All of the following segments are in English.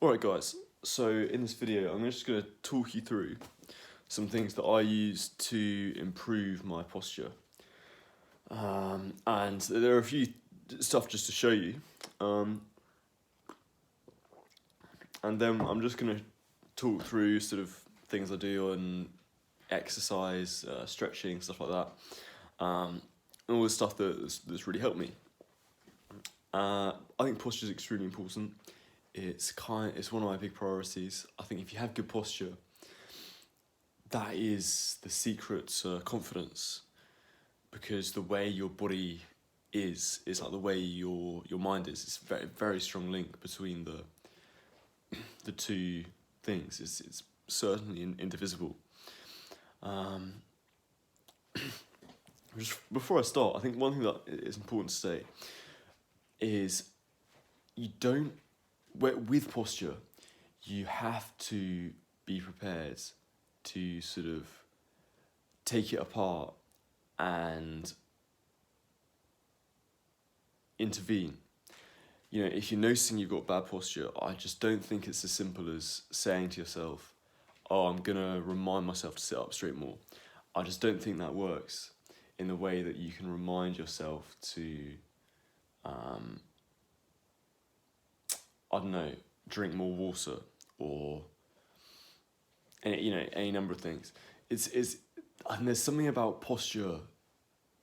Alright guys, so in this video I'm just going to talk you through some things that I use to improve my posture. And there are a few stuff just to show you. And then I'm just going to talk through sort of things I do on exercise, stretching, stuff like that. And all the stuff that's really helped me. I think posture is extremely important. It's one of my big priorities. I think if you have good posture, that is the secret to confidence, because the way your body is like the way your mind is. It's a very, very strong link between the two things. It's certainly indivisible. Just before I start, I think one thing that is important to say is with posture, you have to be prepared to sort of take it apart and intervene. You know, if you're noticing you've got bad posture, I just don't think it's as simple as saying to yourself, oh, I'm gonna remind myself to sit up straight more. I just don't think that works in the way that you can remind yourself to, I don't know, drink more water or any number of things. And there's something about posture,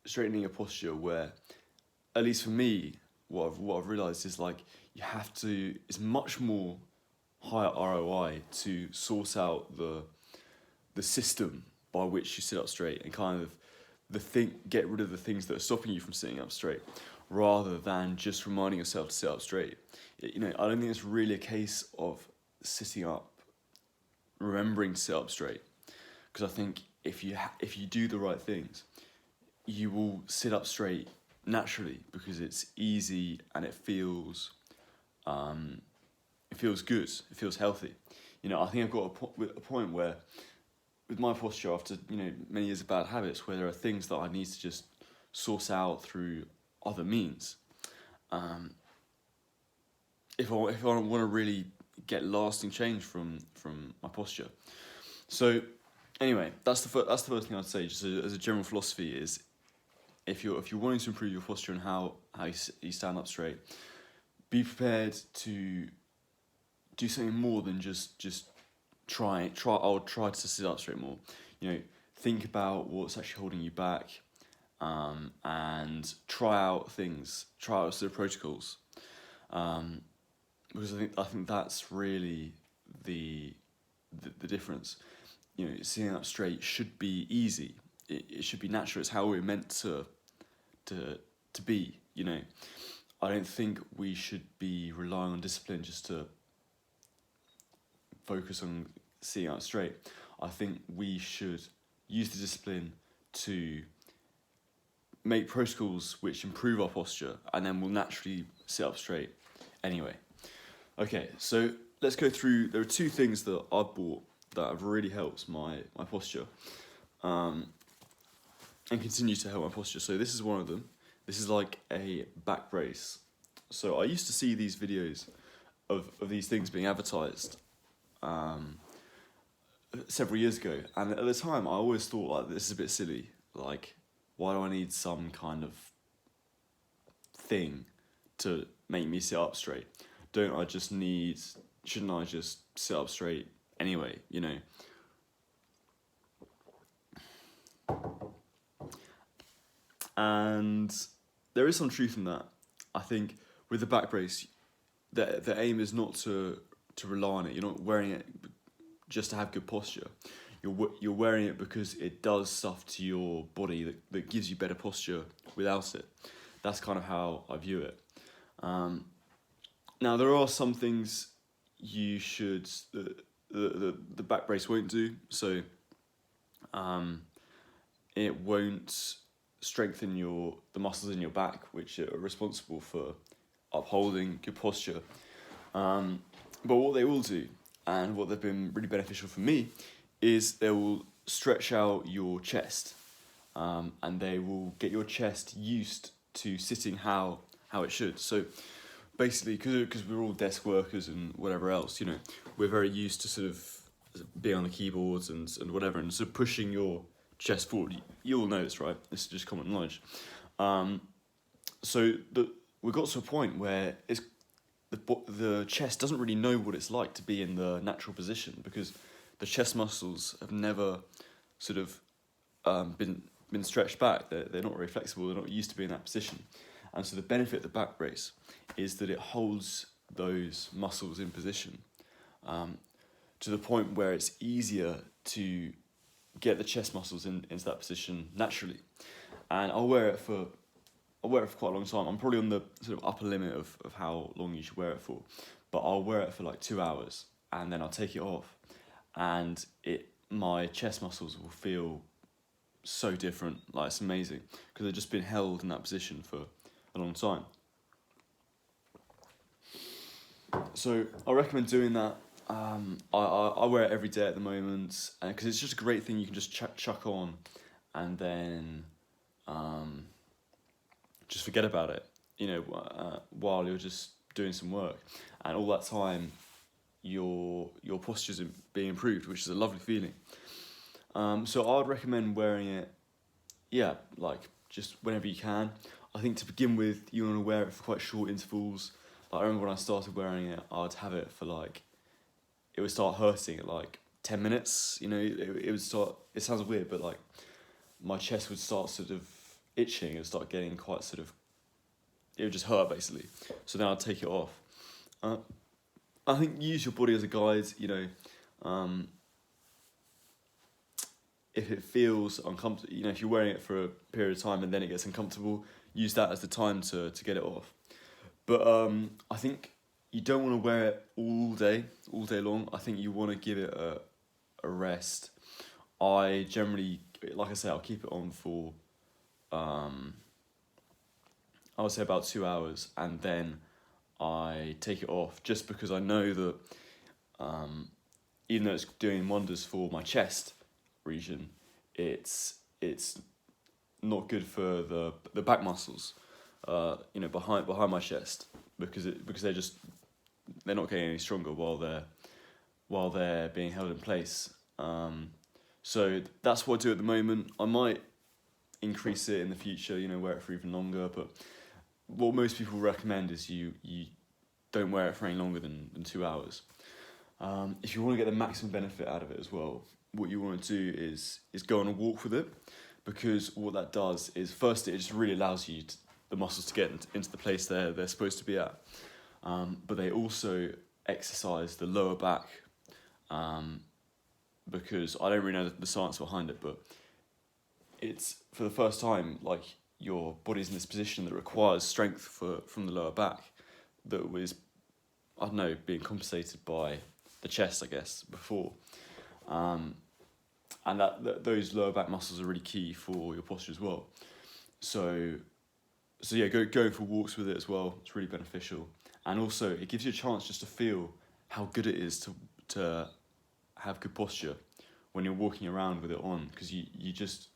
straightening your posture, where, at least for me, what I've realised is like it's much more higher ROI to sort out the system by which you sit up straight and kind of get rid of the things that are stopping you from sitting up straight, rather than just reminding yourself to sit up straight. I don't think it's really a case of sitting up, remembering to sit up straight, because I think if you do the right things, you will sit up straight naturally, because it's easy and it feels good, it feels healthy. I think I've got a point where, with my posture, after many years of bad habits, where there are things that I need to just source out through other means. If I want to really get lasting change from my posture. So anyway, that's the first thing I'd say, just as a general philosophy, is if you're wanting to improve your posture and how you stand up straight, be prepared to do something more than just try to sit up straight more. Think about what's actually holding you back, and try out sort of protocols, because I think that's really the difference. Sitting up straight should be easy. It should be natural. It's how we're meant to be. I don't think we should be relying on discipline just to focus on sitting up straight. I think we should use the discipline to make protocols which improve our posture, and then we'll naturally sit up straight anyway. Okay, so let's go through. There are two things that I've bought that have really helped my posture, and continue to help my posture. So this is one of them. This is like a back brace. So I used to see these videos of these things being advertised several years ago, and at the time I always thought, like, this is a bit silly. Like, why do I need some kind of thing to make me sit up straight? Shouldn't I just sit up straight anyway, And there is some truth in that. I think with the back brace, the aim is not to rely on it. You're not wearing it just to have good posture. You're wearing it because it does stuff to your body that gives you better posture without it. That's kind of how I view it. Now, there are some things you should the back brace won't do. So it won't strengthen the muscles in your back, which are responsible for upholding good posture. But what they will do, and what they've been really beneficial for me, is they will stretch out your chest, and they will get your chest used to sitting how it should. So basically because we're all desk workers and whatever else, you know, we're very used to sort of being on the keyboards and whatever, and so pushing your chest forward. You all know this, right? This is just common knowledge. So we got to a point where the chest doesn't really know what it's like to be in the natural position, because the chest muscles have never sort of been stretched back. They're not very flexible. They're not used to being in that position, and so the benefit of the back brace is that it holds those muscles in position to the point where it's easier to get the chest muscles into that position naturally. And I'll wear it for quite a long time. I'm probably on the sort of upper limit of how long you should wear it for, but I'll wear it for like 2 hours and then I'll take it off, and my chest muscles will feel so different. Like, it's amazing because they've just been held in that position for a long time. So I recommend doing that. I wear it every day at the moment because it's just a great thing you can just chuck on and then just forget about it, you know, while you're just doing some work, and all that time your posture's being improved, which is a lovely feeling. So I'd recommend wearing it, yeah, like just whenever you can. I think to begin with, you want to wear it for quite short intervals. Like, I remember when I started wearing it, I'd have it for like, it would start hurting at like 10 minutes, you know, it would start, it sounds weird, but like my chest would start sort of itching and start getting quite sort of, it would just hurt basically. So then I'd take it off. I think use your body as a guide, you know, if it feels uncomfortable, you know, if you're wearing it for a period of time and then it gets uncomfortable, use that as the time to get it off. But I think you don't want to wear it all day long. I think you want to give it a rest. I generally, like I say, I'll keep it on for, I would say about 2 hours, and then I take it off, just because I know that even though it's doing wonders for my chest region, it's not good for the back muscles, you know, behind my chest, because they're not getting any stronger while they're being held in place. So that's what I do at the moment. I might increase it in the future, you know, wear it for even longer, but what most people recommend is you don't wear it for any longer than 2 hours. If you want to get the maximum benefit out of it as well, what you want to do is go on a walk with it, because what that does is, first, it just really allows you the muscles to get into the place they're supposed to be at, but they also exercise the lower back, because I don't really know the science behind it, but it's for the first time, like, your body's in this position that requires strength from the lower back that was, I don't know, being compensated by the chest, I guess, before. And those lower back muscles are really key for your posture as well. So yeah, going for walks with it as well. It's really beneficial, and also it gives you a chance just to feel how good it is to have good posture when you're walking around with it on, because you just,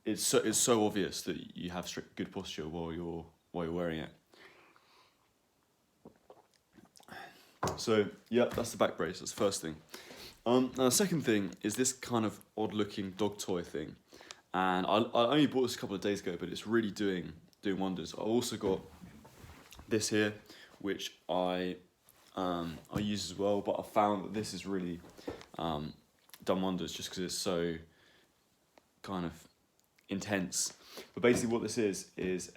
it's so obvious that you have good posture while you're wearing it. So yeah, that's the back brace. That's the first thing. Now the second thing is this kind of odd-looking dog toy thing, and I only bought this a couple of days ago, but it's really doing wonders. I also got this here, which I use as well, but I found that this is really done wonders just because it's so kind of intense. But basically what this is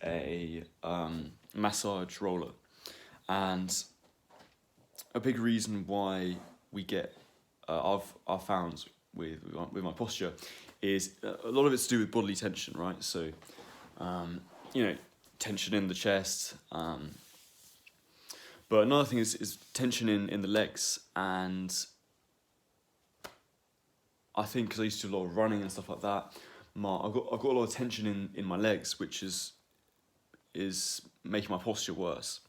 a massage roller, and a big reason why we get I've found with my posture is a lot of it's to do with bodily tension, right? So you know, tension in the chest, but another thing is tension in the legs, and I think because I used to do a lot of running and stuff like that, I've got a lot of tension in my legs, which is making my posture worse.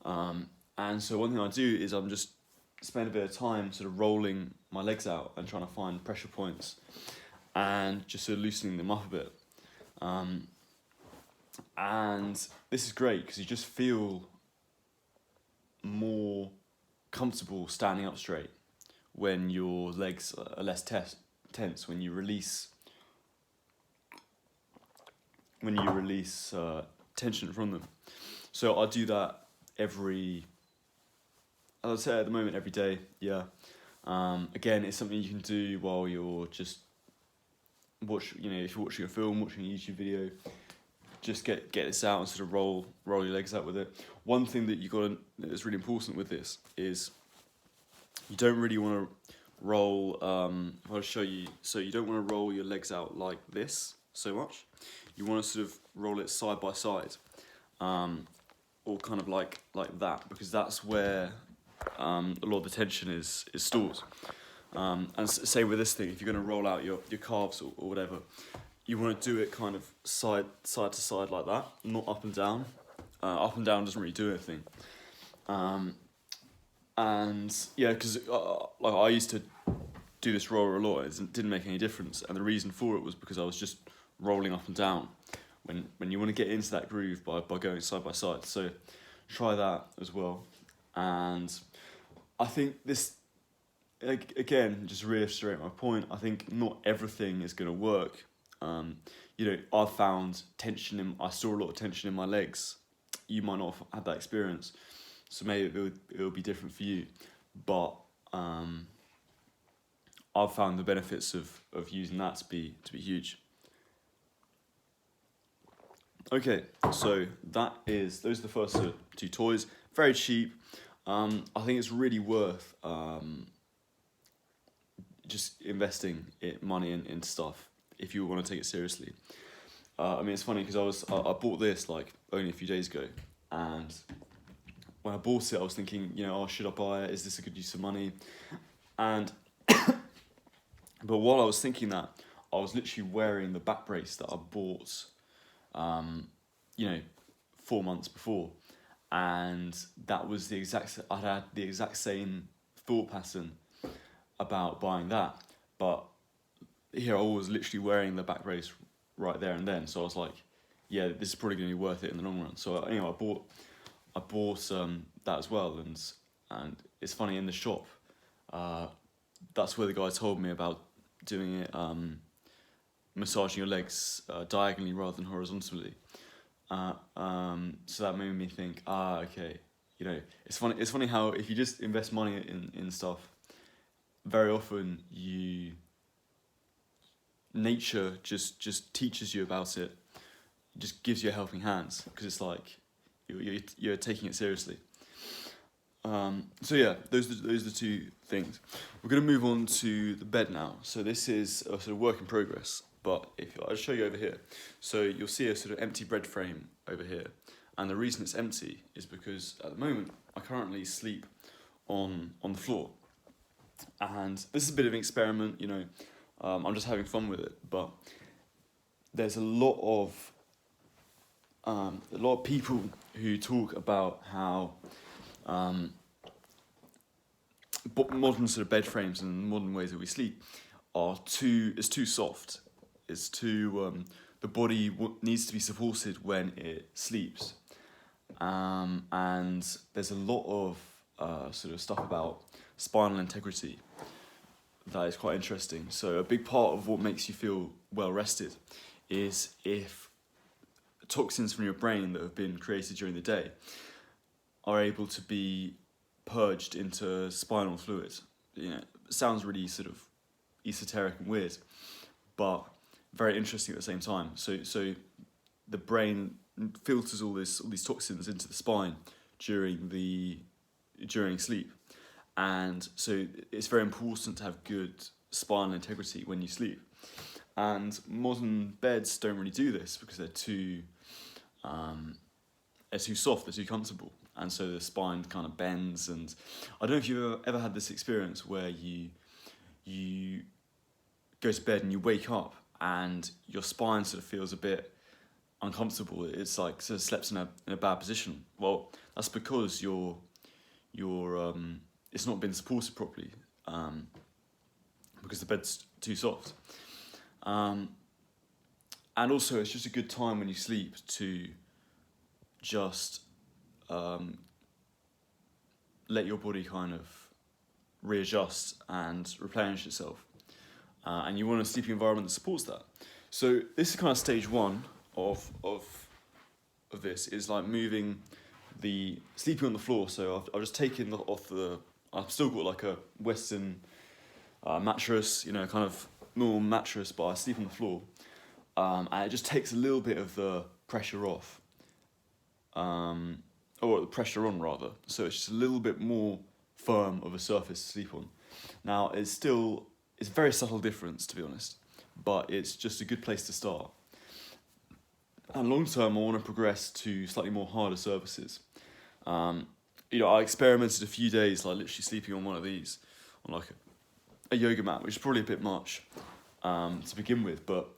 And so one thing I do is I'm just spend a bit of time sort of rolling my legs out and trying to find pressure points and just sort of loosening them up a bit. And this is great because you just feel more comfortable standing up straight when your legs are less tense, when you release tension from them. So I do that I'd say at the moment every day, yeah. Again, it's something you can do while you're just if you're watching a film, watching a YouTube video, just get this out and sort of roll your legs out with it. One thing that's really important with this is you don't really want to roll. I'll show you. So you don't want to roll your legs out like this so much. You want to sort of roll it side by side, or kind of like that, because that's where a lot of the tension is stored. And same with this thing. If you're going to roll out your calves or whatever, you want to do it kind of side to side like that, not up and down. Up and down doesn't really do anything. And yeah, because like I used to do this roller a lot, it didn't make any difference, and the reason for it was because I was just rolling up and down. When you want to get into that groove by going side by side, so try that as well. And I think this, again, just reiterate my point. I think not everything is going to work. I've found I saw a lot of tension in my legs. You might not have had that experience, so maybe it'll be different for you. But I've found the benefits of using that to be huge. Okay, so those are the first two toys. Very cheap. I think it's really worth just investing money into stuff if you want to take it seriously. It's funny because I bought this like only a few days ago, and when I bought it, I was thinking, should I buy it? Is this a good use of money? And but while I was thinking that, I was literally wearing the back brace that I bought, 4 months before, and that was I'd had the exact same thought pattern about buying that, but here I was literally wearing the back brace right there and then, so I was like, yeah, this is probably going to be worth it in the long run. So anyway, I bought that as well, and it's funny, in the shop, that's where the guy told me about doing it, massaging your legs diagonally rather than horizontally. So that made me think, okay, it's funny how if you just invest money in stuff, very often nature just teaches you about it, just gives you a helping hand, because it's like you're taking it seriously. So yeah, those are the two things. We're going to move on to the bed now. So this is a sort of work in progress, but I'll show you over here. So you'll see a sort of empty bed frame over here, and the reason it's empty is because at the moment I currently sleep on the floor, and this is a bit of an experiment. I'm just having fun with it, but there's a lot of people who talk about how modern sort of bed frames and modern ways that we sleep is too soft. It's too the body needs to be supported when it sleeps, and there's a lot of sort of stuff about spinal integrity that is quite interesting. So a big part of what makes you feel well rested is if toxins from your brain that have been created during the day are able to be purged into spinal fluid. It sounds really sort of esoteric and weird, but very interesting at the same time. So the brain filters all these toxins into the spine during sleep, and so it's very important to have good spinal integrity when you sleep. And modern beds don't really do this because they're too soft, they're too comfortable, and so the spine kind of bends. And I don't know if you've ever had this experience where you go to bed and you wake up and your spine sort of feels a bit uncomfortable. It's like sort of slept in a bad position. Well, that's because your it's not been supported properly, because the bed's too soft. And also, it's just a good time when you sleep to just let your body kind of readjust and replenish itself. And you want a sleeping environment that supports that. So this is kind of stage one of this, is like moving the sleeping on the floor. So I've just taken off the. I've still got like a Western mattress, you know, kind of normal mattress, but I sleep on the floor, and it just takes a little bit of the pressure off, or the pressure on rather. So it's just a little bit more firm of a surface to sleep on. Now it's a very subtle difference, to be honest, but it's just a good place to start. And long term, I want to progress to slightly more harder surfaces. You know, I experimented a few days, like literally sleeping on one of these, on like a yoga mat, which is probably a bit much to begin with. But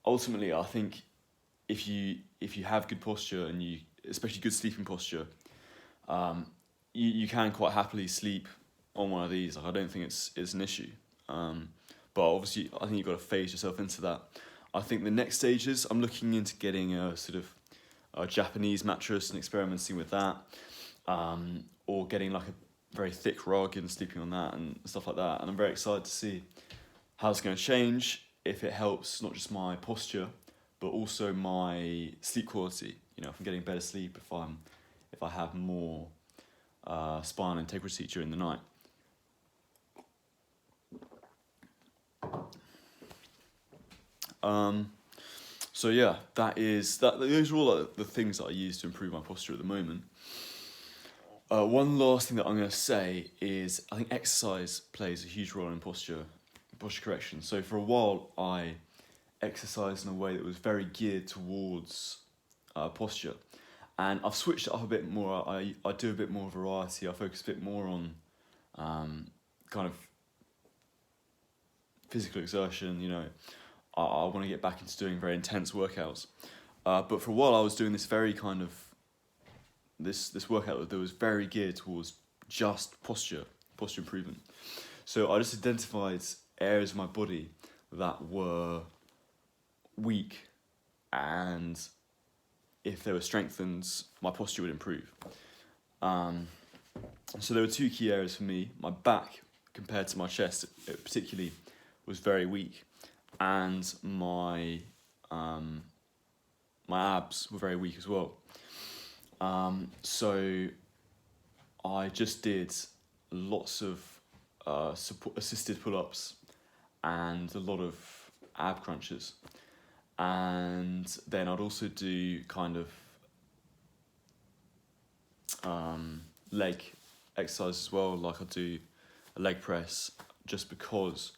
ultimately, I think if you have good posture and especially good sleeping posture, you can quite happily sleep on one of these. Like, I don't think it's an issue. But obviously, I think you've got to phase yourself into that. I think the next stages, I'm looking into getting a sort of a Japanese mattress and experimenting with that, or getting like a very thick rug and sleeping on that and stuff like that. And I'm very excited to see how it's going to change, if it helps not just my posture, but also my sleep quality. You know, if I'm getting better sleep, if I have more spine integrity during the night. So yeah, those are all the things that I use to improve my posture at the moment. One last thing that I'm going to say is I think exercise plays a huge role in posture correction. So for a while I exercised in a way that was very geared towards posture, and I've switched it up a bit more. I do a bit more variety. I focus a bit more on kind of physical exertion. You know, I want to get back into doing very intense workouts. But for a while I was doing this very kind of this workout that was very geared towards just posture improvement. So I just identified areas of my body that were weak, and if they were strengthened, my posture would improve. So there were two key areas for me. My back, compared to my chest, it particularly was very weak, and my abs were very weak as well. So I just did lots of assisted pull-ups and a lot of ab crunches, and then I'd also do kind of leg exercise as well. Like I'd do a leg press, just because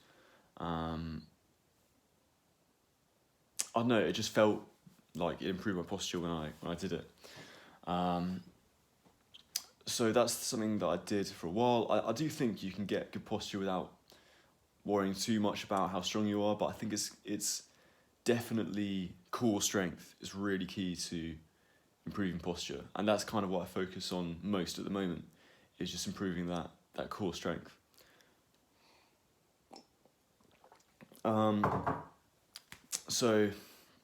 I don't know, it just felt like it improved my posture when I did it. So that's something that I did for a while. I do think you can get good posture without worrying too much about how strong you are, but I think it's definitely core strength is really key to improving posture, and that's kind of what I focus on most at the moment, is just improving that core strength. So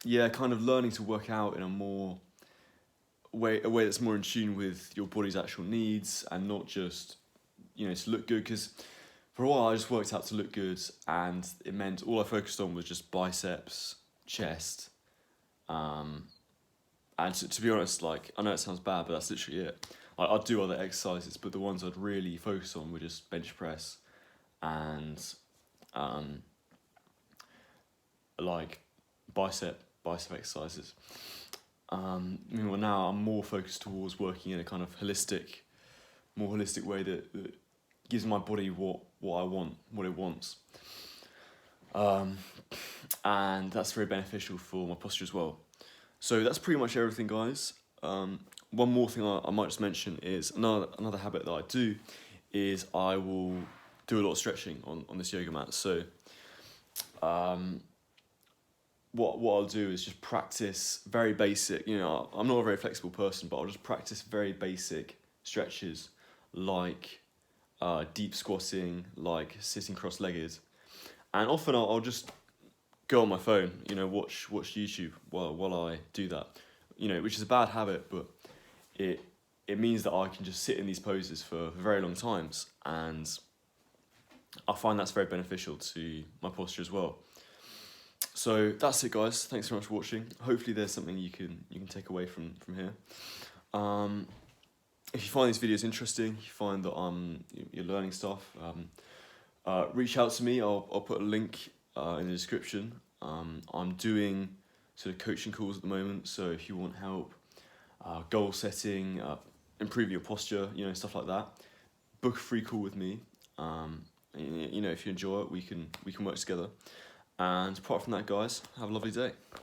yeah, kind of learning to work out in a way that's more in tune with your body's actual needs, and not just, you know, to look good. Because for a while I just worked out to look good, and it meant all I focused on was just biceps, chest, and to be honest, like, I know it sounds bad, but that's literally it. I'd do other exercises, but the ones I'd really focus on were just bench press and like bicep exercises. Meanwhile now I'm more focused towards working in a kind of more holistic way that gives my body what I want, what it wants. And that's very beneficial for my posture as well. So that's pretty much everything, guys. One more thing I might just mention is another habit that I do is I will do a lot of stretching on this yoga mat. So what I'll do is just practice very basic, you know, I'm not a very flexible person, but I'll just practice very basic stretches, like deep squatting, like sitting cross-legged. And often I'll just go on my phone, you know, watch YouTube while I do that, you know, which is a bad habit, but it it means that I can just sit in these poses for very long times, and I find that's very beneficial to my posture as well. So that's it, guys. Thanks very much for watching. Hopefully there's something you can take away from here. If you find these videos interesting, you find that you're learning stuff, reach out to me. I'll put a link in the description. I'm doing sort of coaching calls at the moment, so if you want help, goal setting, improve your posture, stuff like that, book a free call with me. If you enjoy it, we can work together. And apart from that, guys, have a lovely day.